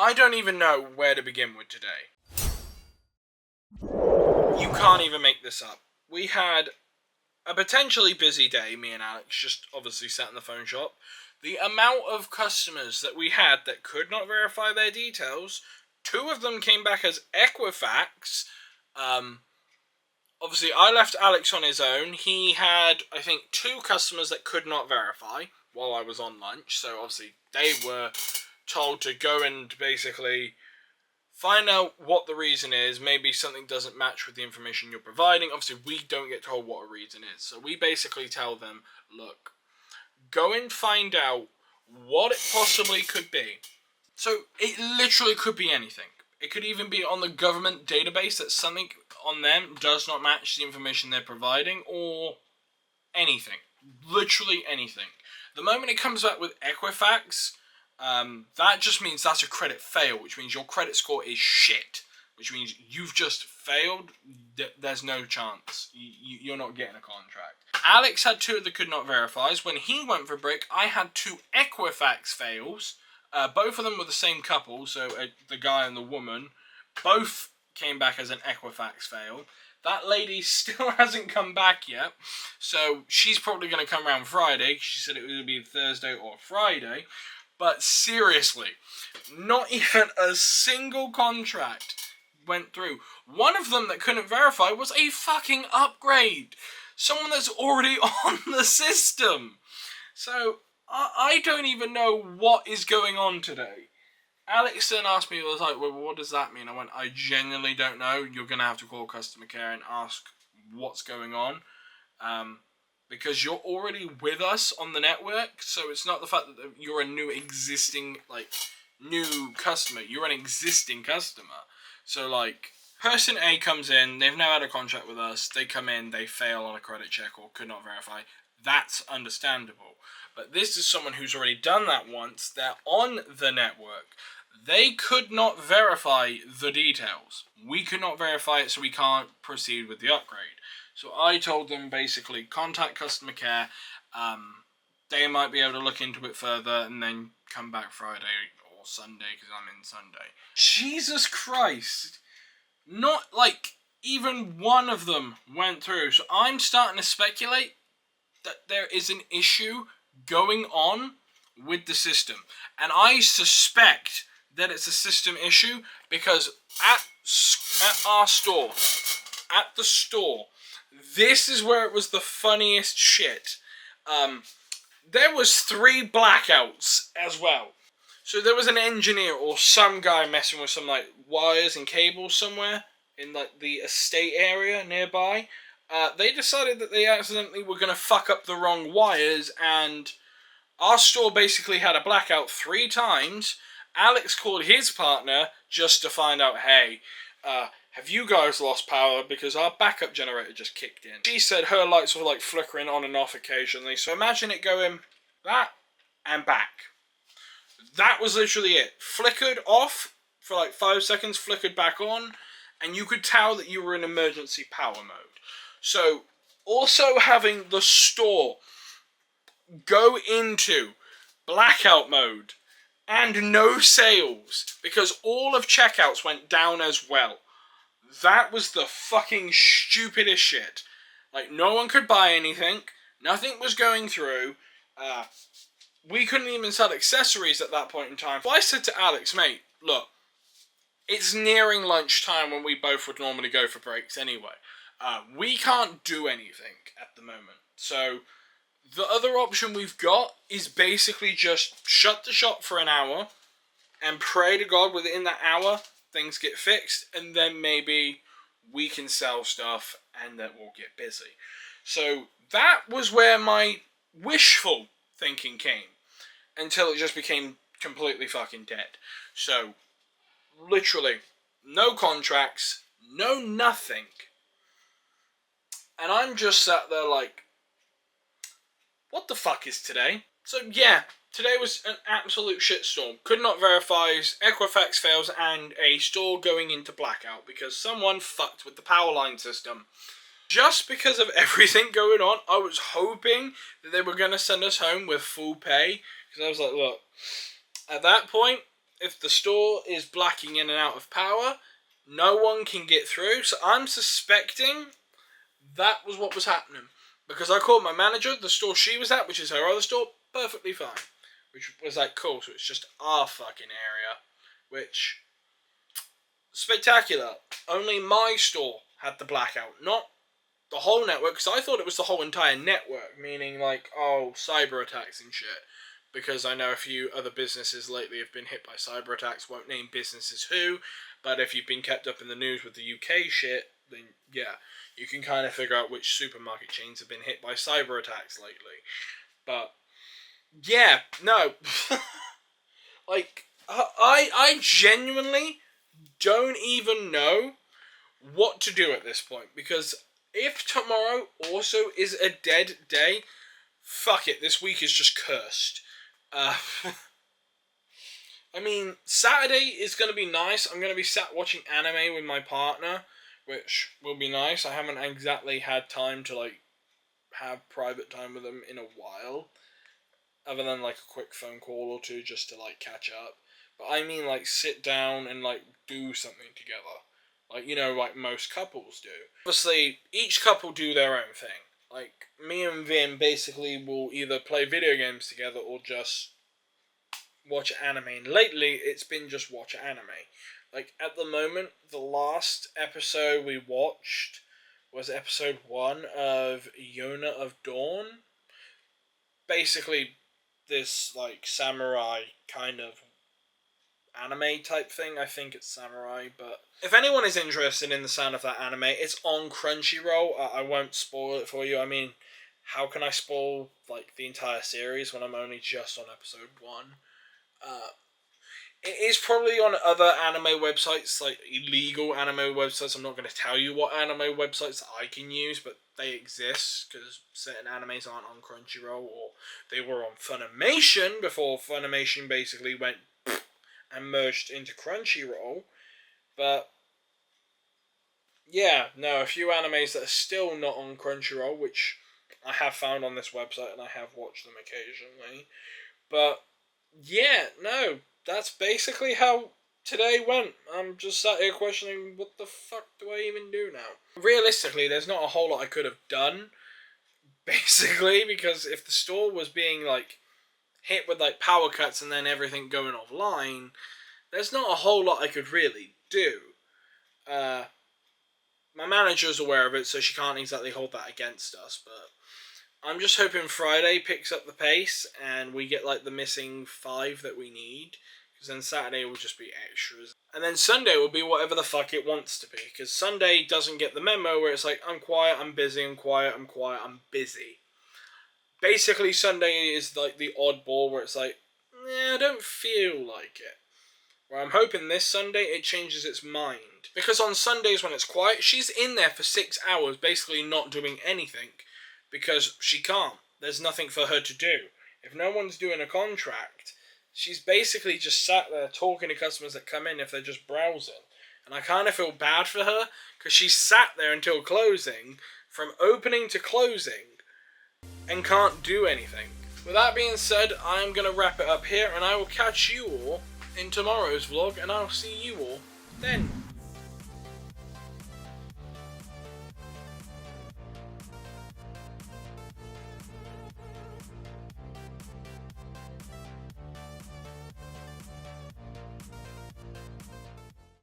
I don't even know where to begin with today. You can't even make this up. We had a potentially busy day, me and Alex, just obviously sat in the phone shop. The amount of customers that we had that could not verify their details, two of them came back as Equifax. Obviously, I left Alex on his own. He had, I think, two customers that could not verify while I was on lunch. So, obviously, they were told to go and basically find out what the reason is. Maybe something doesn't match with the information you're providing. Obviously, we don't get told what a reason is. So we basically tell them, look, go and find out what it possibly could be. So it literally could be anything. It could even be on the government database that something on them does not match the information they're providing, or anything. Literally anything. The moment it comes back with Equifax, that just means that's a credit fail, which means your credit score is shit. Which means you've just failed. There's no chance. You're not getting a contract. Alex had two that could not verify. When he went for brick, I had two Equifax fails. Both of them were the same couple, so the guy and the woman. Both came back as an Equifax fail. That lady still hasn't come back yet, so she's probably going to come around Friday. She said it would be Thursday or Friday. But seriously, not even a single contract went through. One of them that couldn't verify was a fucking upgrade. Someone that's already on the system. So, I don't even know what is going on today. Alex then asked me, I was like, well, what does that mean? I went, I genuinely don't know. You're going to have to call customer care and ask what's going on. Because you're already with us on the network, so it's not the fact that you're a new customer. You're an existing customer. So, person A comes in, they've now had a contract with us, they come in, they fail on a credit check or could not verify. That's understandable. But this is someone who's already done that once, they're on the network. They could not verify the details. We could not verify it, so we can't proceed with the upgrade. So I told them basically contact customer care. They might be able to look into it further and then come back Friday or Sunday because I'm in Sunday. Jesus Christ! Not even one of them went through. So I'm starting to speculate that there is an issue going on with the system. And I suspect that it's a system issue because at our store, at the store, this is where it was the funniest shit. There was 3 blackouts as well. So there was an engineer or some guy messing with some wires and cables somewhere in the estate area nearby. They decided that they accidentally were going to fuck up the wrong wires, and our store basically had a blackout 3 times. Alex called his partner just to find out, hey, have you guys lost power because our backup generator just kicked in? She said her lights were flickering on and off occasionally, so imagine it going that and back. That was literally it. Flickered off for 5 seconds, flickered back on, and you could tell that you were in emergency power mode. So, also having the store go into blackout mode and no sales because all of checkouts went down as well. That was the fucking stupidest shit. No one could buy anything. Nothing was going through. We couldn't even sell accessories at that point in time. So I said to Alex, mate, look, it's nearing lunchtime when we both would normally go for breaks anyway. We can't do anything at the moment. So the other option we've got is basically just shut the shop for an hour and pray to God within that hour things get fixed, and then maybe we can sell stuff and then we'll get busy. So that was where my wishful thinking came, until it just became completely fucking dead. So literally no contracts, no nothing, and I'm just sat there what the fuck is today? So yeah, today was an absolute shitstorm. Could not verify Equifax fails and a store going into blackout because someone fucked with the power line system. Just because of everything going on, I was hoping that they were going to send us home with full pay. Because I was like, look, at that point, if the store is blacking in and out of power, no one can get through. So I'm suspecting that was what was happening. Because I called my manager, the store she was at, which is her other store, perfectly fine. Which was like, cool, so it's just our fucking area. Which, spectacular. Only my store had the blackout, not the whole network, because I thought it was the whole entire network, meaning like, oh, cyber attacks and shit. Because I know a few other businesses lately have been hit by cyber attacks, won't name businesses who, but if you've been kept up in the news with the UK shit, then yeah, you can kind of figure out which supermarket chains have been hit by cyber attacks lately. But, yeah, no. Like, I genuinely don't even know what to do at this point, because if tomorrow also is a dead day, fuck it, this week is just cursed. I mean, Saturday is going to be nice. I'm going to be sat watching anime with my partner, which will be nice. I haven't exactly had time to, like, have private time with them in a while, other than, like, a quick phone call or two just to, like, catch up. But I mean, like, sit down and, like, do something together. Like, you know, like most couples do. Obviously, each couple do their own thing. Like, me and Vin basically will either play video games together or just watch anime. And lately, it's been just watch anime. Like, at the moment, the last episode we watched was episode 1 of Yona of Dawn. Basically, this, like, samurai kind of anime type thing. I think it's samurai, but if anyone is interested in the sound of that anime, it's on Crunchyroll. I won't spoil it for you. I mean, how can I spoil like the entire series when I'm only just on episode 1? It is probably on other anime websites, like illegal anime websites. I'm not going to tell you what anime websites I can use, but they exist because certain animes aren't on Crunchyroll, or they were on Funimation before Funimation basically went and merged into Crunchyroll. But yeah, no, a few animes that are still not on Crunchyroll, which I have found on this website and I have watched them occasionally. But yeah, no, that's basically how today went. I'm just sat here questioning, what the fuck do I even do now? Realistically, there's not a whole lot I could have done, basically, because if the store was being like hit with like power cuts and then everything going offline, there's not a whole lot I could really do. My manager's aware of it, so she can't exactly hold that against us, but I'm just hoping Friday picks up the pace and we get like the missing 5 that we need, because then Saturday will just be extras. And then Sunday will be whatever the fuck it wants to be, because Sunday doesn't get the memo where it's like, I'm quiet, I'm busy, I'm quiet, I'm quiet, I'm busy. Basically, Sunday is like the oddball where it's like, I don't feel like it. Where I'm hoping this Sunday it changes its mind. Because on Sundays when it's quiet, she's in there for 6 hours basically not doing anything. Because she can't. There's nothing for her to do. If no one's doing a contract, she's basically just sat there talking to customers that come in if they're just browsing. And I kind of feel bad for her, because she sat there until closing, from opening to closing, and can't do anything. With that being said, I'm going to wrap it up here, and I will catch you all in tomorrow's vlog, and I'll see you all then.